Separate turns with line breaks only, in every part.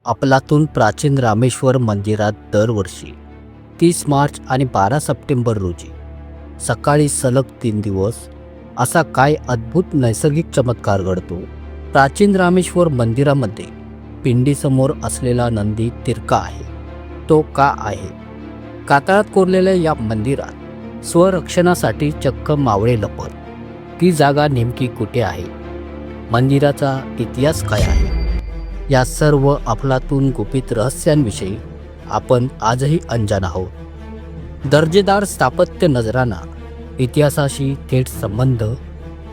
अफलातून प्राचीन रामेश्वर मंदिरात दरवर्षी 30 मार्च आणि 12 सप्टेंबर रोजी सकाळी सलग 3 दिवस असा काय अद्भुत नैसर्गिक चमत्कार घडतो. प्राचीन रामेश्वर मंदिरामध्ये पिंडीसमोर असलेला नंदी तिरका आहे. तो का आहे? कातळात कोरलेल्या या मंदिरात स्वरक्षणासाठी चक्क मावळे लपत. ती जागा नेमकी कुठे आहे? मंदिराचा इतिहास काय आहे? या सर्व अफलातून गुपित रहस्यांविषयी आपण आजही अनजाण आहोत. दर्जेदार स्थापत्य, नजराना, इतिहासाशी थेट संबंध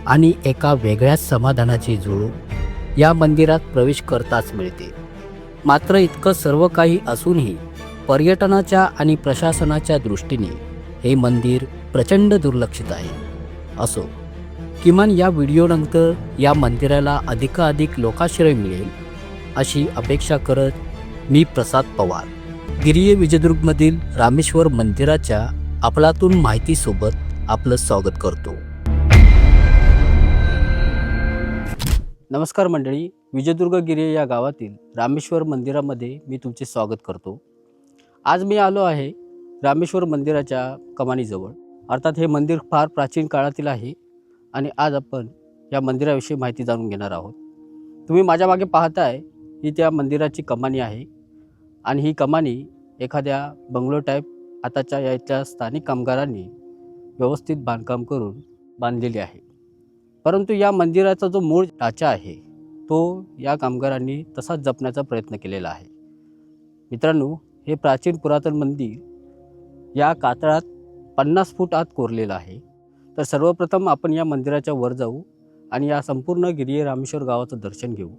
आणि एका वेगळ्याच समाधानाची जुळूक या मंदिरात प्रवेश करताच मिळते. मात्र इतकं सर्व काही असूनही पर्यटनाच्या आणि प्रशासनाच्या दृष्टीने हे मंदिर प्रचंड दुर्लक्षित आहे. असो, किमान या व्हिडिओनंतर या मंदिराला अधिकाधिक लोकाश्रय मिळेल अशी अपेक्षा करत मी प्रसाद पवार, गिरिये विजयदुर्गमधील रामेश्वर मंदिराच्या अफलातून माहितीसोबत आपलं स्वागत करतो. नमस्कार मंडळी, विजयदुर्ग गिरिये या गावातील रामेश्वर मंदिरामध्ये मी तुमचे स्वागत करतो. आज मी आलो आहे रामेश्वर मंदिराच्या कमानीजवळ. अर्थात हे मंदिर फार प्राचीन काळातील आहे आणि आज आपण या मंदिराविषयी माहिती जाणून घेणार आहोत. तुम्ही माझ्या मागे पाहताय ही त्या मंदिराची कमानी आहे आणि ही कमानी एखाद्या बंगलो टाईप आताच्या याच्या स्थानिक कामगारांनी व्यवस्थित बांधकाम करून बांधलेली आहे. परंतु या मंदिराचा जो मूळ ढाचा आहे तो या कामगारांनी तसाच जपण्याचा प्रयत्न केलेला आहे. मित्रांनो, हे प्राचीन पुरातन मंदिर या कातळात 50 फूट आत कोरलेलं आहे. तर सर्वप्रथम आपण या मंदिराच्या वर जाऊ आणि या संपूर्ण गिरिये रामेश्वर गावाचं दर्शन घेऊ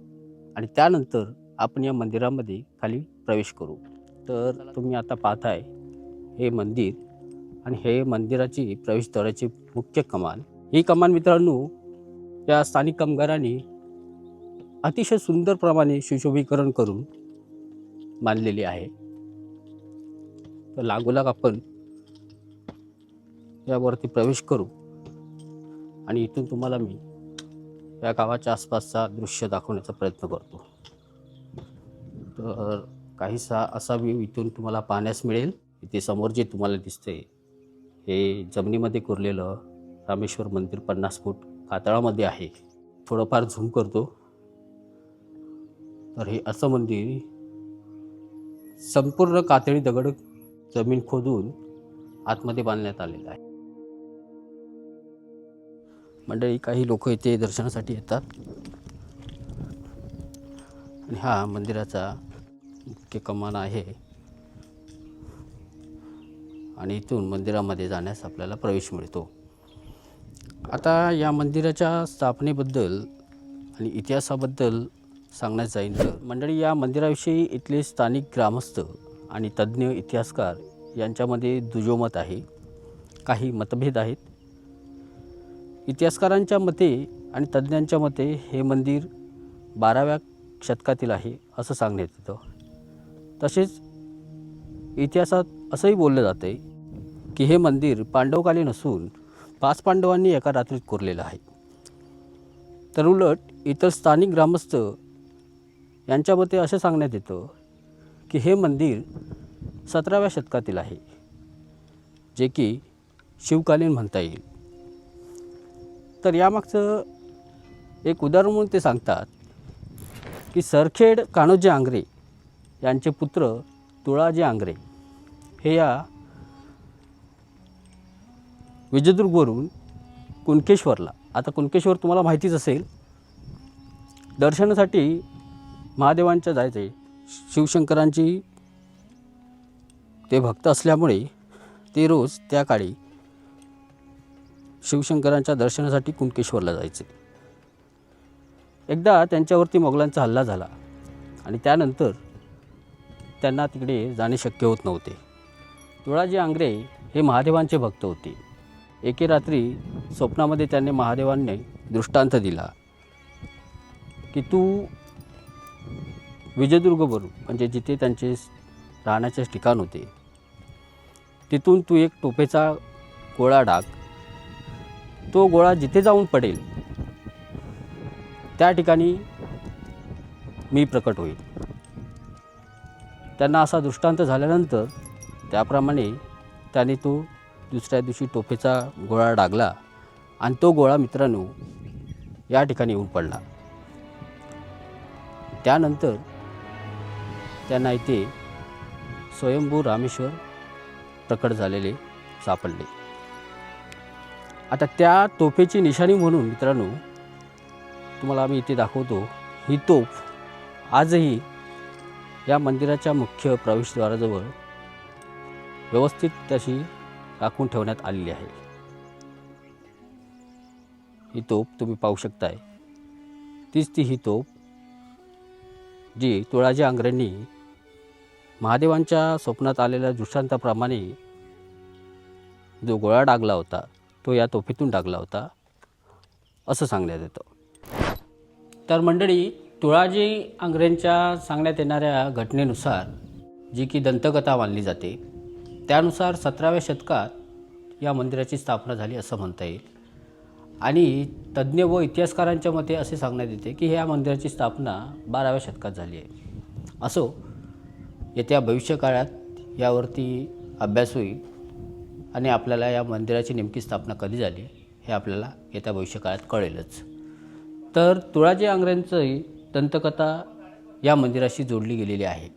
आणि त्यानंतर आपण या मंदिरामध्ये खाली प्रवेश करू. तर तुम्ही आता पाहताय हे मंदिर आणि हे मंदिराची प्रवेशद्वाराची मुख्य कमान. ही कमान मित्रांनो या स्थानिक कामगारांनी अतिशय सुंदर प्रमाणे सुशोभीकरण करून बांधलेली आहे. तर लागोलाग आपण यावरती प्रवेश करू आणि इथून तुम्हाला मी या गावाच्या आसपासचा दृश्य दाखवण्याचा प्रयत्न करतो. तर काहीसा असा व्ह्यू इथून तुम्हाला पाहण्यास मिळेल. इथे समोर जे तुम्हाला दिसते हे जमिनीमध्ये कोरलेलं रामेश्वर मंदिर 50 फूट कातळामध्ये आहे. थोडंफार झूम करतो. तर हे असं मंदिर संपूर्ण कातळी दगड जमीन खोदून आतमध्ये बांधण्यात आलेलं आहे. मंडळी, काही लोक इथे दर्शनासाठी येतात आणि हा मंदिराचा मुख्य कमान आहे आणि इथून मंदिरामध्ये जाण्यास आपल्याला प्रवेश मिळतो. आता या मंदिराच्या स्थापनेबद्दल आणि इतिहासाबद्दल सांगण्यात जाईल तर मंडळी, या मंदिराविषयी इथले स्थानिक ग्रामस्थ आणि तज्ज्ञ इतिहासकार यांच्यामध्ये दुजोमत आहे. काही मतभेद आहेत. इतिहासकारांच्या मते आणि तज्ज्ञांच्या मते हे मंदिर 12व्या शतकातील आहे असं सांगण्यात येतं. तसेच इतिहासात असंही बोललं जातं की हे मंदिर पांडवकालीन असून 5 पांडवांनी एका रात्रीत कोरलेलं आहे. तर उलट इतर स्थानिक ग्रामस्थ यांच्या मते असं सांगण्यात येतं की हे मंदिर 17व्या शतकातील आहे, जे की शिवकालीन म्हणता येईल. तर यामागचं एक उदाहरण म्हणून ते सांगतात की सरखेड कान्होजी आंग्रे यांचे पुत्र तुळाजी आंग्रे हे या विजयदुर्गवरून कुणकेश्वरला, आता कुणकेश्वर तुम्हाला माहितीच असेल, दर्शनासाठी महादेवांच्या जायचे. शिवशंकरांची ते भक्त असल्यामुळे ते रोज त्या काळी शिवशंकरांच्या दर्शनासाठी कुणकेश्वरला जायचे. एकदा त्यांच्यावरती मोगलांचा हल्ला झाला आणि त्यानंतर त्यांना तिकडे जाणे शक्य होत नव्हते. तुळाजी आंग्रे हे महादेवांचे भक्त होते. एके रात्री स्वप्नामध्ये त्यांनी महादेवांनी दृष्टांत दिला की तू विजयदुर्गवरून, म्हणजे जिथे त्यांचे राहण्याचे ठिकाण होते, तिथून तू एक टोपेचा गोळा टाक. तो गोळा जिथे जाऊन पडेल त्या ठिकाणी मी प्रकट होईल. त्यांना असा दृष्टांत झाल्यानंतर त्याप्रमाणे त्याने तो दुसऱ्या दिवशी टोपेचा गोळा डागला आणि तो गोळा मित्रांनो या ठिकाणी येऊन पडला. त्यानंतर त्यांना इथे स्वयंभू रामेश्वर प्रकट झालेले सापडले. आता त्या तोफेची निशाणी म्हणून मित्रांनो तुम्हाला आम्ही इथे दाखवतो. ही तोफ आजही या मंदिराच्या मुख्य प्रवेशद्वाराजवळ व्यवस्थित अशी राखून ठेवण्यात आलेली आहे. ही तोफ तुम्ही पाहू शकताय. तीच ती ही तोफ जी तुळाजी आंग्रेंनी महादेवांच्या स्वप्नात आलेल्या दृष्टांताप्रमाणे जो गोळा डागला होता तो या तोफेतून डागला होता असं सांगण्यात येतं. तर मंडळी, तुळाजी आंग्रेंच्या सांगण्यात येणाऱ्या घटनेनुसार जी की दंतकथा मानली जाते त्यानुसार 17व्या शतकात या मंदिराची स्थापना झाली असं म्हणता येईल. आणि तज्ज्ञ व इतिहासकारांच्या मते असे सांगण्यात येते की ह्या मंदिराची स्थापना 12व्या शतकात झाली आहे. असो, येत्या भविष्यकाळात यावरती अभ्यास होईल आणि आपल्याला या मंदिराची नेमकी स्थापना कधी झाली हे आपल्याला येत्या भविष्यकाळात कळेलच. तर तुळाजी आंग्रेंची दंतकथा या मंदिराशी जोडली गेलेली आहे.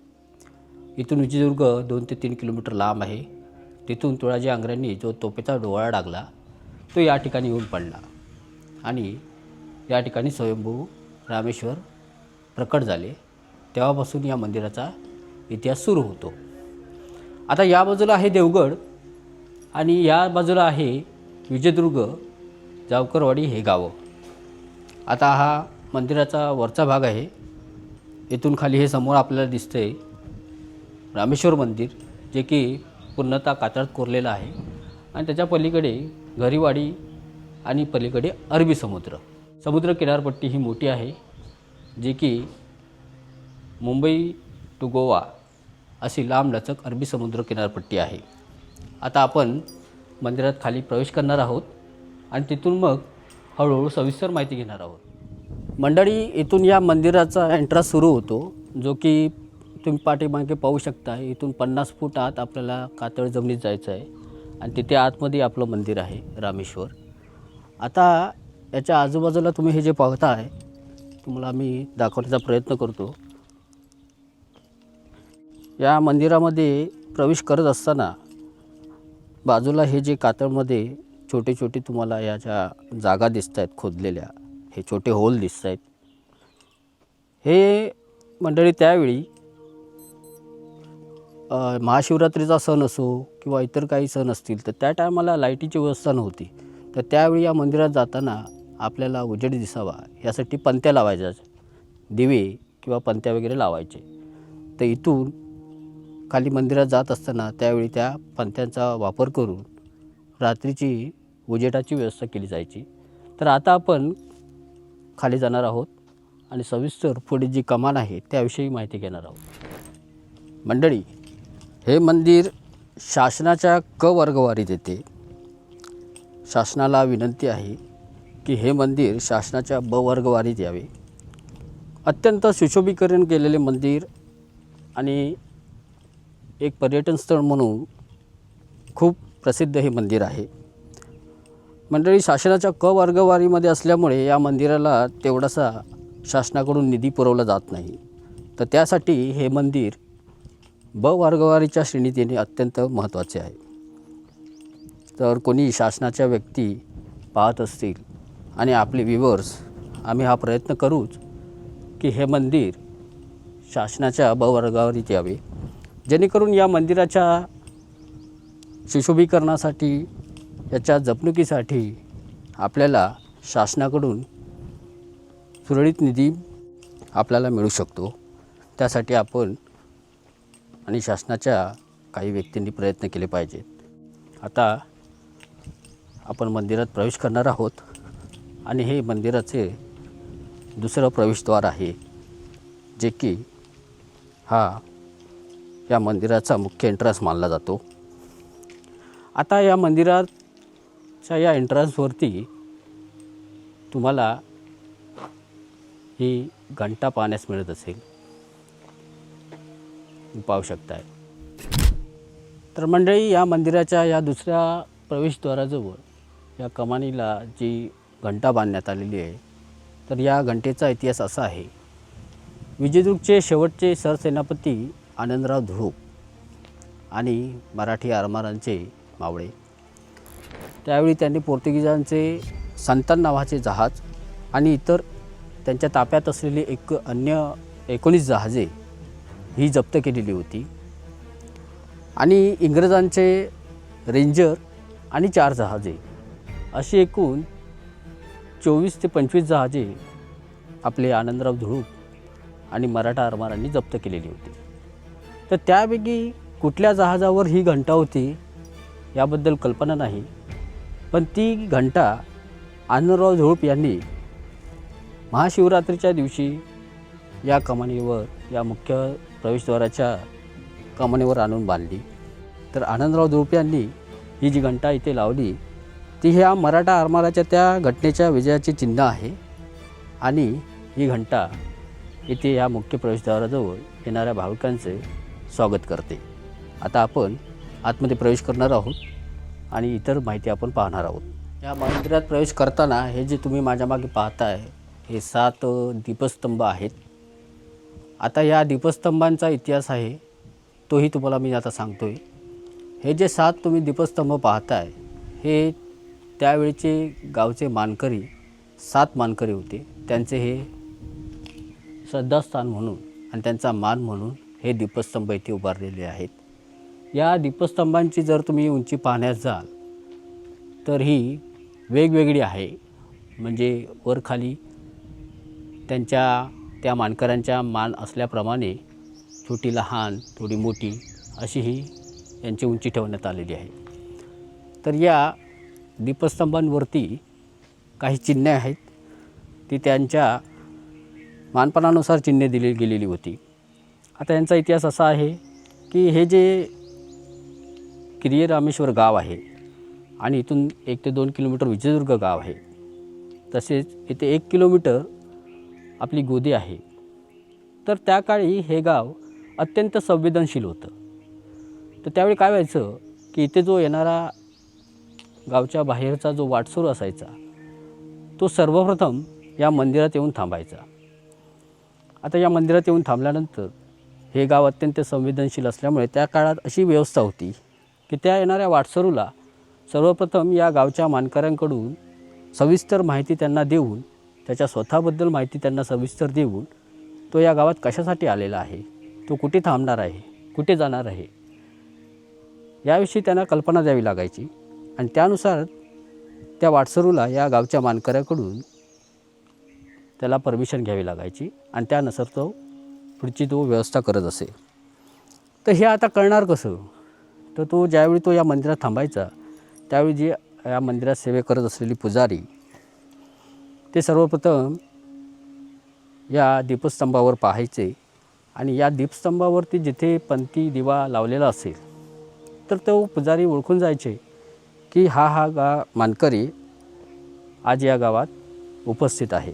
इथून विजयदुर्ग 2 ते 3 किलोमीटर लांब आहे. तिथून तुळाजी आंग्रेंनी जो तोफेचा डोळा डागला तो या ठिकाणी येऊन पडला आणि या ठिकाणी स्वयंभू रामेश्वर प्रकट झाले. तेव्हापासून या मंदिराचा इतिहास सुरू होतो. आता या बाजूला आहे देवगड आणि या बाजूला आहे विजयदुर्ग जावकरवाडी हे गावं. आता हा मंदिराचा वरचा भाग आहे. इथून खाली हे समोर आपल्याला दिसतंय रामेश्वर मंदिर, जे की पूर्णतः कातळात कोरलेलं आहे आणि त्याच्या पलीकडे घरीवाडी आणि पलीकडे अरबी समुद्र किनारपट्टी ही मोठी आहे, जी की मुंबई टू गोवा अशी लांबलचक अरबी समुद्र किनारपट्टी आहे. आता आपण मंदिरात खाली प्रवेश करणार आहोत आणि तिथून मग हळूहळू सविस्तर माहिती घेणार आहोत. मंडळी, इथून या मंदिराचा एंट्रन्स सुरू होतो, जो की तुम्ही पाठीमागे पाहू शकता. इथून 50 फूट आत आपल्याला कातळ जमिनीत जायचं आहे आणि तिथे आतमध्ये आपलं मंदिर आहे रामेश्वर. आता याच्या आजूबाजूला तुम्ही हे जे पाहताय तुम्हाला आम्ही दाखवण्याचा प्रयत्न करतो. या मंदिरामध्ये प्रवेश करत असताना बाजूला हे जे कातळमध्ये छोटे छोटे तुम्हाला याच्या जागा दिसत आहेत खोदलेल्या, हे छोटे होल दिसत आहेत. हे मंडळी त्यावेळी महाशिवरात्रीचा सण असो किंवा इतर काही सण असतील तर त्या टायमाला लाईटीची व्यवस्था नव्हती. तर त्यावेळी या मंदिरात जाताना आपल्याला उजेड दिसावा यासाठी पणत्या लावायच्या, दिवे किंवा पणत्या वगैरे लावायचे. तर इथून खाली मंदिरात जात असताना त्यावेळी त्या पणत्यांचा वापर करून रात्रीची उजेडाची व्यवस्था केली जायची. तर आता आपण खाली जाणार आहोत आणि सविस्तर पुढे जी कमान आहे त्याविषयी माहिती घेणार आहोत. मंडळी, हे मंदिर शासनाच्या क वर्गवारीत येते. शासनाला विनंती आहे की हे मंदिर शासनाच्या ब वर्गवारीत यावे. अत्यंत सुशोभीकरण केलेले मंदिर आणि एक पर्यटन स्थळ म्हणून खूप प्रसिद्ध हे मंदिर आहे. मंडळी, शासनाच्या क वर्गवारीमध्ये असल्यामुळे या मंदिराला तेवढासा शासनाकडून निधी पुरवला जात नाही. तर त्यासाठी हे मंदिर ब वर्गवारीच्या श्रेणीत येणे अत्यंत महत्त्वाचे आहे. तर कोणी शासनाच्या व्यक्ती पाहत असतील आणि आपले व्ह्यूवर्स, आम्ही हा प्रयत्न करूच की हे मंदिर शासनाच्या ब वर्गावरीत यावे, जेणेकरून या मंदिराच्या सुशोभीकरणासाठी, याच्या जपणुकीसाठी आपल्याला शासनाकडून सुरळीत निधी आपल्याला मिळू शकतो. त्यासाठी आपण आणि शासनाच्या काही व्यक्तींनी प्रयत्न केले पाहिजेत. आता आपण मंदिरात प्रवेश करणार आहोत आणि हे मंदिराचे दुसरं प्रवेशद्वार आहे, जे की या मंदिराचा मुख्य एंट्रन्स मानला जातो. आता या मंदिराच्या या एंट्रन्सवरती तुम्हाला ही घंटा पाहण्यास मिळत असेल. पाहू शकताय. तर मंडळी, या मंदिराच्या या दुसऱ्या प्रवेशद्वाराजवळ या कमानीला जी घंटा बांधण्यात आलेली आहे, तर या घंटेचा इतिहास असा आहे. विजयदुर्गचे शेवटचे सरसेनापती आनंदराव धुळूप आणि मराठी आरमारांचे मावळे, त्यावेळी त्यांनी पोर्तुगीजांचे संतान नावाचे जहाज आणि इतर त्यांच्या ताब्यात असलेली अन्य 19 जहाजे ही जप्त केलेली होती आणि इंग्रजांचे रेंजर आणि 4 जहाजे अशी एकूण 24 ते 25 जहाजे आपले आनंदराव धुळूप आणि मराठा आरमारांनी जप्त केलेली होती. तर त्यापैकी कुठल्या जहाजावर ही घंटा होती याबद्दल कल्पना नाही, पण ती घंटा आनंदराव धुळूप यांनी महाशिवरात्रीच्या दिवशी या कमानीवर, या मुख्य प्रवेशद्वाराच्या कमानीवर आणून बांधली. तर आनंदराव धुळूप यांनी ही जी घंटा इथे लावली ती ह्या मराठा आरमाराच्या त्या घटनेच्या विजयाचे चिन्ह आहे आणि ही घंटा इथे या मुख्य प्रवेशद्वाराजवळ येणाऱ्या भाविकांचे स्वागत करते. आता आपण आतमध्ये प्रवेश करणार आहोत आणि इतर माहिती आपण पाहणार आहोत. या मंदिरात प्रवेश करताना हे जे तुम्ही माझ्या मागे पाहताय हे 7 दीपस्तंभ आहेत. आता या दीपस्तंभांचा इतिहास आहे तोही तुम्हाला मी आता सांगतो आहे. हे जे 7 तुम्ही दीपस्तंभ पाहताय हे त्यावेळचे गावचे मानकरी 7 मानकरी होते. त्यांचे हे श्रद्धास्थान म्हणून आणि त्यांचा मान म्हणून हे दीपस्तंभ इथे उभारलेले आहेत. या दीपस्तंभांची जर तुम्ही उंची पाहण्यास जाल तर ही वेगवेगळी आहे. म्हणजे वरखाली त्या मानकऱ्यांच्या मान असल्याप्रमाणे छोटी लहान, थोडी मोठी अशी ही यांची उंची ठेवण्यात आलेली आहे. तर या दीपस्तंभांवरती काही चिन्हे आहेत. ती त्यांच्या मानपणानुसार चिन्हे दिली गेलेली होती. आता यांचा इतिहास असा आहे की हे जे किरिये रामेश्वर गाव आहे आणि इथून 1 ते 2 किलोमीटर विजयदुर्ग गाव आहे. तसेच इथे 1 किलोमीटर आपली गोदी आहे. तर त्या काळी हे गाव अत्यंत संवेदनशील होतं. तर त्यावेळी काय व्हायचं की इथे जो येणारा गावच्या बाहेरचा जो वाटसरू असायचा तो सर्वप्रथम या मंदिरात येऊन थांबायचा. आता या मंदिरात येऊन थांबल्यानंतर हे गाव अत्यंत संवेदनशील असल्यामुळे त्या काळात अशी व्यवस्था होती की त्या येणाऱ्या वाटसरूला सर्वप्रथम या गावच्या मानकऱ्यांकडून सविस्तर माहिती त्यांना देऊन, त्याच्या स्वतःबद्दल माहिती त्यांना सविस्तर देऊन तो या गावात कशासाठी आलेला आहे, तो कुठे थांबणार आहे, कुठे जाणार आहे याविषयी त्यांना कल्पना द्यावी लागायची. आणि त्यानुसार त्या वाटसरूला या गावच्या मानकऱ्याकडून त्याला परमिशन घ्यावी लागायची आणि त्यानुसार तो पुढची व्यवस्था करत असे. तर हे आता कळणार कसं? तर ज्यावेळी तो या मंदिरात थांबायचा त्यावेळी जे या मंदिरात सेवे करत असलेली पुजारी ते सर्वप्रथम या दीपस्तंभावर पाहायचे आणि या दीपस्तंभावरती जिथे पंथी दिवा लावलेला असेल तर तो पुजारी ओळखून जायचे की हा मानकरी आज या गावात उपस्थित आहे.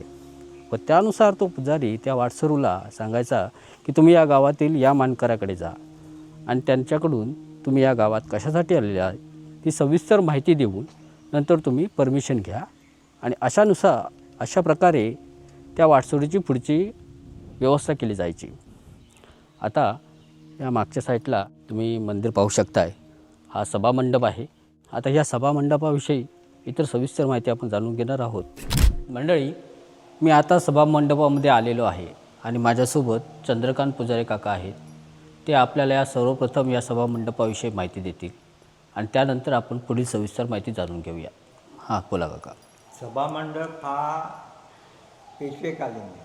व त्यानुसार तो पुजारी त्या वाटसरूला सांगायचा की तुम्ही या गावातील या मानकऱ्याकडे जा आणि त्यांच्याकडून तुम्ही या गावात कशासाठी आलेले आहे ती सविस्तर माहिती देऊन नंतर तुम्ही परमिशन घ्या. आणि अशा प्रकारे त्या वाटसरूची पुढची व्यवस्था केली जायची. आता या मागच्या साईडला तुम्ही मंदिर पाहू शकताय. हा सभामंडप आहे. आता ह्या सभामंडपाविषयी इतर सविस्तर माहिती आपण जाणून घेणार आहोत. मंडळी, मी आता सभामंडपामध्ये आलेलो आहे आणि माझ्यासोबत चंद्रकांत पुजारी काका आहेत. ते आपल्याला सर्वप्रथम या सभामंडपाविषयी माहिती देतील आणि त्यानंतर आपण पुढील सविस्तर माहिती जाणून घेऊया. हां, बोला काका.
सभामंडप हा पेशवेकालीन आहे.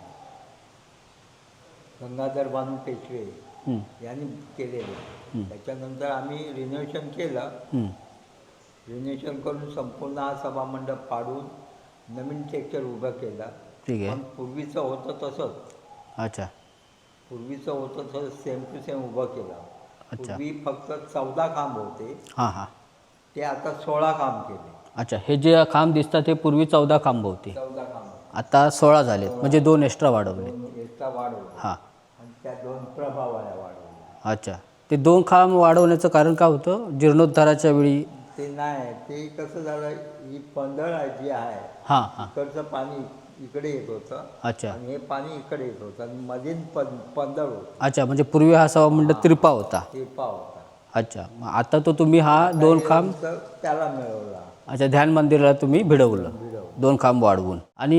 गंगाधर बानू पेशवे यांनी केलेले. त्याच्यानंतर आम्ही रिनोव्हेशन केलं. रिनोव्हेशन करून संपूर्ण हा सभामंडप पाडून नवीन स्ट्रक्चर उभं केलं.
ठीक आहे.
पण पूर्वीचं होतं तसंच.
अच्छा.
पूर्वीचं होतं तसंच सेम टू सेम उभं केलं.
अच्छा.
पूर्वी फक्त 14 खांब होते.
हां.
ते आता 16 खांब केले.
अच्छा. हे जे खांब दिसतात हे पूर्वी 14 खांब होते,
14 खांब
आता 16 झालेत. म्हणजे 2 एक्स्ट्रा वाढवले.
एक्स्ट्रा वाढवले.
हां.
आणि त्या 2 प्रभावाला वाढवल्या.
अच्छा. ते 2 खांब वाढवण्याचं कारण काय होतं? जीर्णोद्धाराच्या वेळी?
ते नाही, ते कसं झालं, ही पंधळ आहे जी आहे,
हां हां.
इकडचं पाणी इकडे येत होतं
अच्छा.
आणि हे पाणी इकडे येत होतं आणि मधील पंधळ होतं.
अच्छा, म्हणजे पूर्वी हा सभामंडप तिरपा होता.
तिरपा होता.
अच्छा, मग आता तो तुम्ही हा 2 खांब,
त्याला मिळवला.
अच्छा, ध्यान मंदिराला तुम्ही भिडवलं 2 खांब वाढवून. आणि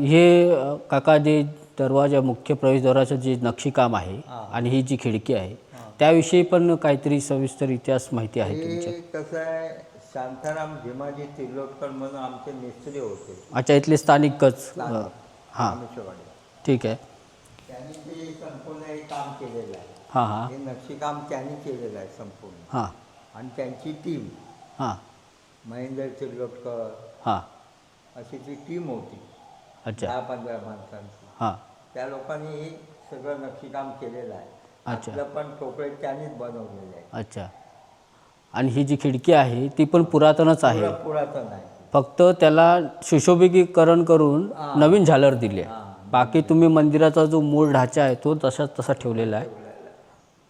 हे काका जे दरवाजा मुख्य प्रवेशद्वाराचं जे नक्षीकाम आहे आणि ही जी खिडकी आहे त्याविषयी पण काहीतरी सविस्तर इतिहास माहिती आहे तुमच्या?
हे कसं आहे, शांताराम भीमाजी तिर्लोटकर म्हणून आमचे मिस्त्री होते.
अच्छा, इथले स्थानिकच. हां,
रामेश्वरवाडी.
ठीक आहे.
त्यांनी ते संपूर्ण हे काम केलेलं आहे.
हां हां
हे नक्षीकाम त्यांनी केलेलं आहे संपूर्ण.
हां
आणि त्यांची टीम,
हां
महेंद्र तिर्लोटकर
हां.
अशी ती टीम होती,
अच्छा.
10-15 माणसांची.
हां.
त्या लोकांनी हे सगळं नक्षीकाम केलेलं आहे.
अच्छा.
आपलं पण ठोकळे त्यांनीच बनवलेले आहे.
अच्छा. आणि ही जी खिडकी आहे ती पण पुरातनच आहे,
पुरातन आहे.
फक्त त्याला सुशोभीकरण करून नवीन झालर दिली आहे. बाकी तुम्ही मंदिराचा जो मूळ ढाचा आहे तो तसाच तसा ठेवलेला आहे.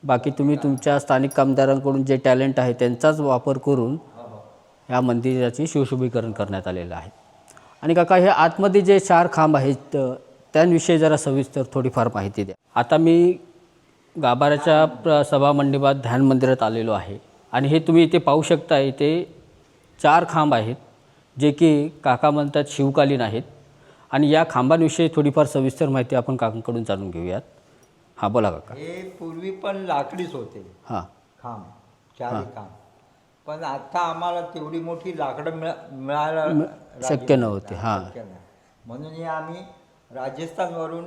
बाकी तुम्ही तुमच्या स्थानिक कामगारांकडून जे टॅलेंट आहे त्यांचाच वापर करून ह्या मंदिराची शिवशोभीकरण करण्यात आलेलं आहे. आणि काका, हे आतमध्ये जे 4 खांब आहेत त्यांविषयी जरा सविस्तर थोडीफार माहिती द्या. आता मी गाभाऱ्याच्या सभामंडपात ध्यान मंदिरात आलेलो आहे आणि हे तुम्ही इथे पाहू शकता. इथे 4 खांब आहेत जे की काका म्हणतात शिवकालीन आहेत. आणि या खांबांविषयी थोडीफार सविस्तर माहिती आपण काकांकडून जाणून घेऊयात. हां, बोला काका.
हे पूर्वी पण लाकडीच होते
हां
खांब, 4 खांब. पण आता आम्हाला तेवढी मोठी लाकडं मिळायला
शक्य नव्हते. हां.
शक्य नाही. म्हणून हे आम्ही राजस्थानवरून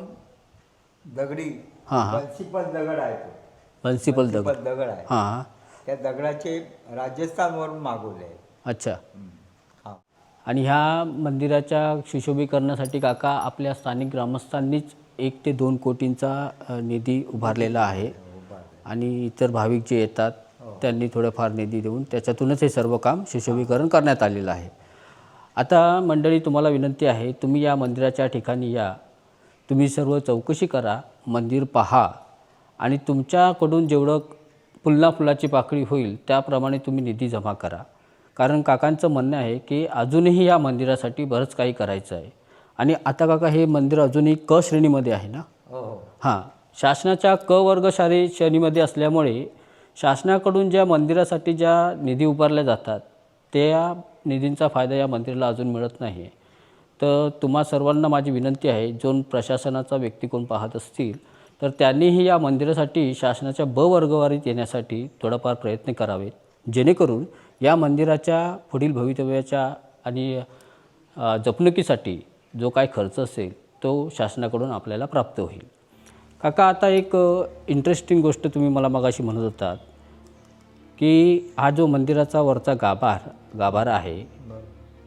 दगडी
हां.
बन्सीपल दगड आहे तो.
प्रिन्सिपल दगड.
बन्सीपल दगड आहे.
हां.
त्या दगडाचे राजस्थानवरून मागवले आहे.
अच्छा.
खांब.
आणि ह्या मंदिराच्या सुशोभीकरणासाठी काका आपल्या स्थानिक ग्रामस्थांनीच 1 ते 2 कोटींचा निधी उभारलेला आहे. आणि इतर भाविक जे येतात त्यांनी थोडंफार निधी देऊन त्याच्यातूनच हे सर्व काम सुशोभीकरण करण्यात आलेलं आहे. आता मंडळी, तुम्हाला विनंती आहे, तुम्ही या मंदिराच्या ठिकाणी या, तुम्ही सर्व चौकशी करा, मंदिर पहा आणि तुमच्याकडून जेवढं पुन्हा फुलाची पाकळी होईल त्याप्रमाणे तुम्ही निधी जमा करा. कारण काकांचं म्हणणं आहे की अजूनही या मंदिरासाठी बरंच काही करायचं आहे. आणि आता काका, हे मंदिर अजूनही क श्रेणीमध्ये आहे ना? हां, शासनाच्या क वर्ग श्रेणीमध्ये असल्यामुळे शासनाकडून ज्या मंदिरासाठी ज्या निधी उभारल्या जातात त्या निधींचा फायदा या मंदिराला अजून मिळत नाही. तर तुम्हा सर्वांना माझी विनंती आहे, जो प्रशासनाचा व्यक्ती कोण पाहत असतील तर त्यांनीही या मंदिरासाठी शासनाच्या ब वर्गवारीत येण्यासाठी थोडाफार प्रयत्न करावेत, जेणेकरून या मंदिराच्या पुढील भवितव्याच्या आणि जपणुकीसाठी जो काय खर्च असेल तो शासनाकडून आपल्याला प्राप्त होईल. काका, आता एक इंटरेस्टिंग गोष्ट तुम्ही मला मगाशी म्हणत होतात की हा जो मंदिराचा वरचा गाभारा आहे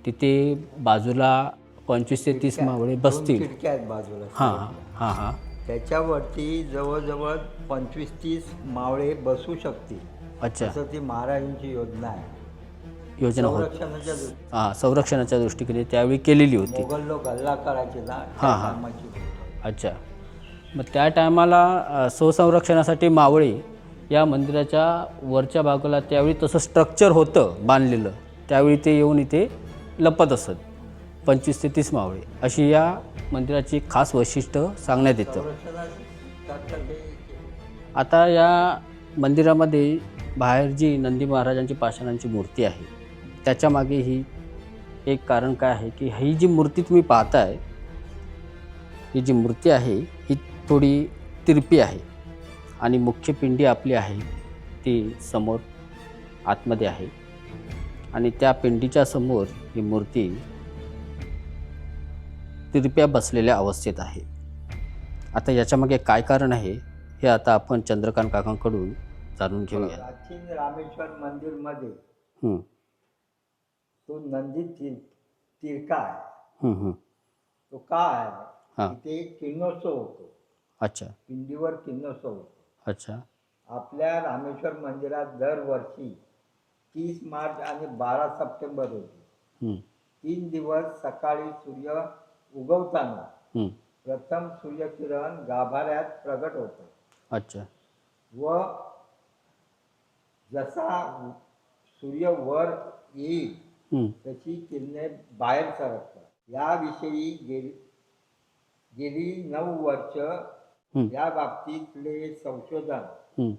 तिथे बाजूला 25 ते 30 मावळे बसतील.
खिडक्या आहेत बाजूला.
हां हां हां.
त्याच्यावरती जवळजवळ 25-30 मावळे बसू शकतील.
अच्छा.
असं ती महाराजांची योजना आहे.
योजना होती.
संरक्षणाच्या
हां, संरक्षणाच्या दृष्टीने त्यावेळी केलेली होती.
मोगल लोक हल्ला करायचे ना,
हां, हां.
कामाची गोष्ट आहे.
अच्छा. मग त्या टायमाला स्वसंरक्षणासाठी मावळे या मंदिराच्या वरच्या बाजूला त्यावेळी तसं स्ट्रक्चर होतं बांधलेलं, त्यावेळी ते येऊन इथे लपत असत. 25 ते 30 मावळे अशी या मंदिराची खास वैशिष्ट्य सांगण्यात येतं. आता या मंदिरामध्ये बाहेर जी नंदी महाराजांची पाषाणांची मूर्ती आहे त्याच्यामागे ही एक कारण काय आहे की ही जी मूर्ती तुम्ही पाहताय, ही जी मूर्ती आहे ही थोडी तिरपी आहे आणि मुख्य पिंडी आपली आहे ती समोर आतमध्ये आहे आणि त्या पिंडीच्या समोर ही मूर्ती तिरप्या बसलेल्या अवस्थेत आहे. आता याच्यामागे काय कारण आहे हे आता आपण चंद्रकांत काकांकडून जाणून घेऊया.
प्राचीन रामेश्वर मंदिरमध्ये
हं,
तो नंदी तिरका आहे.
हं, हं.
तो का आहे?
हां.
तिथे किरणोत्सव होतो.
अच्छा.
पिंडीवर किरणोत्सव होतो.
अच्छा.
आपल्या रामेश्वर मंदिरात दरवर्षी 30 मार्च आणि 12 सप्टेंबर रोजी
हं,
3 दिवस सकाळी सूर्य उगवताना
हं.
प्रथम सूर्यकिरण गाभाऱ्यात प्रगट होतं
अच्छा.
व जसा सूर्य वर येईल
हं,
तशी किरणे बाहेर सरकतात. याविषयी गेली 9 वर्ष
हं,
या बाबतीतले संशोधन
हं,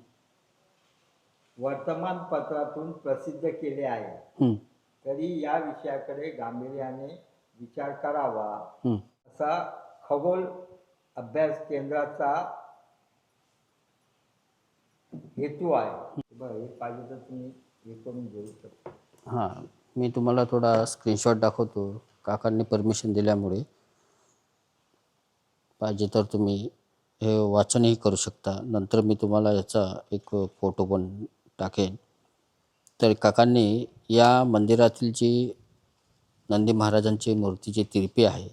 वर्तमानपत्रातून प्रसिद्ध केले आहे.
हं,
तरी या विषयाकडे गांभीर्याने विचार करावा
हं.
असा खगोल अभ्यास केंद्राचा हेतू आहे. बरं, हे पाहिजे तर तुम्ही हे करून घेऊ शकता.
हां, मी तुम्हाला थोडा स्क्रीनशॉट दाखवतो. काकांनी परमिशन दिल्यामुळे. पाहिजे तर तुम्ही हे वाचनही करू शकता. नंतर मी तुम्हाला याचा एक फोटो पण टाकेन. तर काकांनी या मंदिरातील जी नंदी महाराजांची मूर्तीची तिरपी आहे,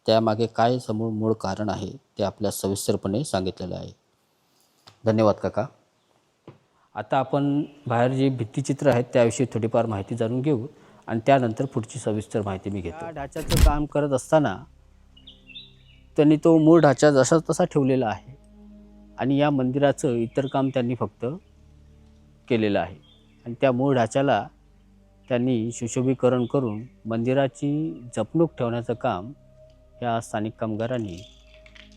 त्यामागे काय समूळ मूळ कारण आहे, ते आपल्या सविस्तरपणे सांगितलेलं आहे. धन्यवाद काका. आता आपण बाहेर जी भित्तिचित्र आहेत त्याविषयी थोडीफार माहिती जाणून घेऊ आणि त्यानंतर पुढची सविस्तर माहिती मी घेतो. या ढाच्याचं काम करत असताना त्यांनी तो मूळ ढाचा जसा तसा ठेवलेला आहे आणि या मंदिराचं इतर काम त्यांनी फक्त केलेलं आहे आणि त्या मूळ ढाच्याला त्यांनी सुशोभीकरण करून मंदिराची जपणूक ठेवण्याचं काम या स्थानिक कामगारांनी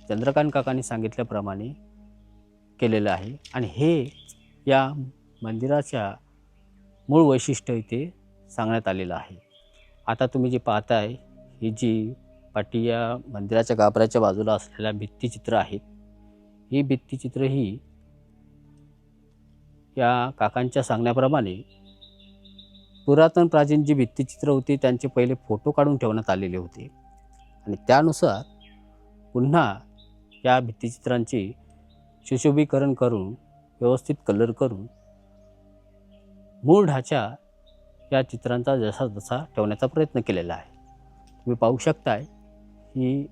चंद्रकांत काकांनी सांगितल्याप्रमाणे केलेलं आहे आणि हे या मंदिराच्या मूळ वैशिष्ट्य इथे सांगण्यात आलेलं आहे. आता तुम्ही जे पाहताय ही जी पाटी या मंदिराच्या गाभाऱ्याच्या बाजूला असलेल्या भित्तिचित्र आहेत, ही भित्तिचित्र ही या काकांच्या सांगण्याप्रमाणे पुरातन प्राचीन जी भित्तिचित्र होती त्यांचे पहिले फोटो काढून ठेवण्यात आलेले होते आणि त्यानुसार पुन्हा या भित्तिचित्रांचे सुशोभीकरण करून व्यवस्थित कलर करून मूळ ढाचा या चित्रांचा जसा तसा ठेवण्याचा प्रयत्न केलेला आहे. तुम्ही पाहू शकताय ही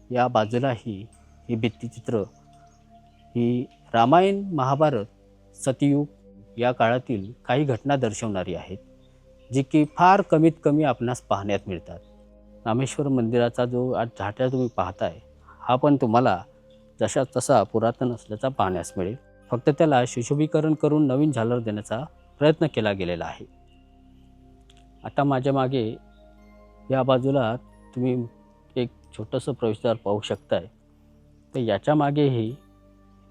या बाजूला ही भित्तिचित्र ही रामायण, महाभारत, सतयुग या काळातील काही घटना दर्शवणारी आहेत, जी की फार कमीत कमी आपणास पाहण्यात मिळतात. रामेश्वर मंदिराचा जो आज ढाचा तुम्ही पाहताय हा पण तुम्हाला जशा तसा पुरातन असल्याचा पाहण्यास मिळेल. फक्त त्याला सुशोभीकरण करून नवीन झालर देण्याचा प्रयत्न केला गेलेला आहे. आता माझ्या मागे या बाजूला तुम्ही एक छोटंसं प्रवेशद्वार पाहू शकताय. तर याच्या मागेही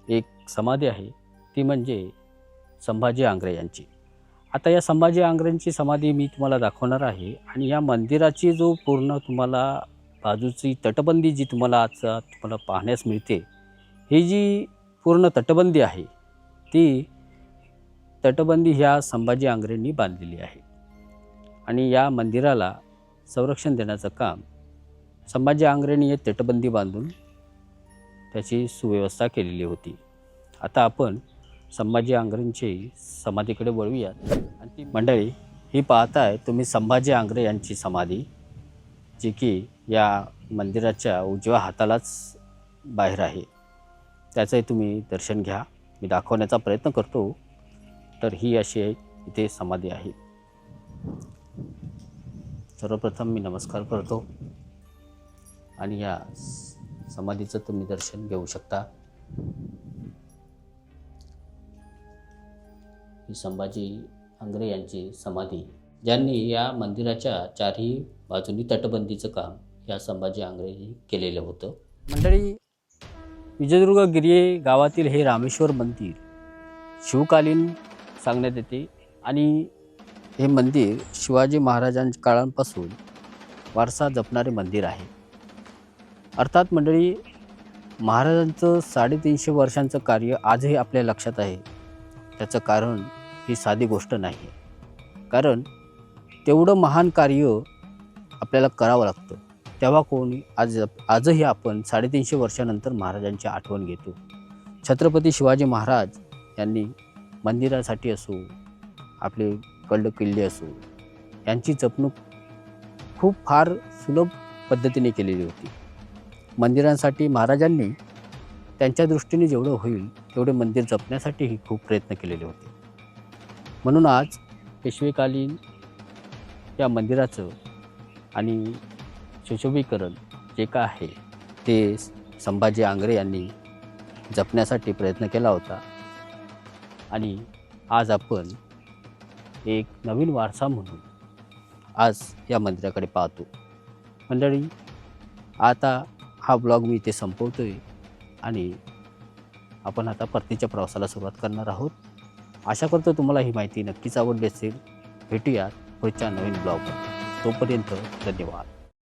एक समाधी आहे, ती म्हणजे संभाजी आंग्रे यांची. आता या संभाजी आंग्रेंची समाधी मी तुम्हाला दाखवणार आहे आणि या मंदिराची जो पूर्ण तुम्हाला बाजूची तटबंदी जी तुम्हाला पाहण्यास मिळते, ही जी पूर्ण तटबंदी आहे ती तटबंदी ह्या संभाजी आंग्रेंनी बांधलेली आहे आणि या मंदिराला संरक्षण देण्याचं काम संभाजी आंग्रेंनी एक तटबंदी बांधून त्याची सुव्यवस्था केलेली होती. आता आपण संभाजी आंग्रेंची समाधीकडे वळूयात आणि ती मंडळी ही पाहताय तुम्ही संभाजी आंग्रे यांची समाधी, जी की या मंदिराच्या उजव्या हातालाच बाहेर आहे. त्याचंही तुम्ही दर्शन घ्या. मी दाखवण्याचा प्रयत्न करतो. तर ही अशी इथे समाधी आहे. सर्वप्रथम मी नमस्कार करतो आणि या समाधीचं तुम्ही दर्शन घेऊ शकता. ही संभाजी आंग्रे यांची समाधी, ज्यांनी या मंदिराच्या चारही बाजूनी तटबंदीचं काम या संभाजी आंग्रेंनी केलेलं होतं. मंडळी, विजयदुर्ग गिर्ये गावातील हे रामेश्वर मंदिर शिवकालीन सांगण्यात येते आणि हे मंदिर शिवाजी महाराजांच्या काळापासून वारसा जपणारे मंदिर आहे. अर्थात मंडळी, महाराजांचं 350 वर्षांचं कार्य आजही आपल्या लक्षात आहे. त्याचं कारण ही साधी गोष्ट नाही, कारण तेवढं महान कार्य आपल्याला करावं लागतं. तेव्हा कोणी आजही आपण 350 वर्षानंतर महाराजांची आठवण घेतो. छत्रपती शिवाजी महाराज यांनी मंदिरासाठी असो, आपले गड किल्ले असो, यांची जपणूक खूप फार सुलभ पद्धतीने केलेली होती. मंदिरांसाठी महाराजांनी त्यांच्या दृष्टीने जेवढं होईल तेवढे मंदिर जपण्यासाठीही खूप प्रयत्न केलेले होते. म्हणून आज पेशवेकालीन या मंदिराचं आणि सुशोभीकरण जे काय आहे ते संभाजी आंग्रे यांनी जपण्यासाठी प्रयत्न केला होता आणि आज आपण एक नवीन वारसा म्हणून आज या मंदिराकडे पाहतो. मंडळी, आता हा ब्लॉग मी इथे संपवतोय आणि आपण आता परतीच्या प्रवासाला सुरुवात करणार आहोत. आशा करतो तुम्हाला ही माहिती नक्कीच आवडली असेल. भेटूयात पुढच्या नवीन ब्लॉगवर. तोपर्यंत धन्यवाद.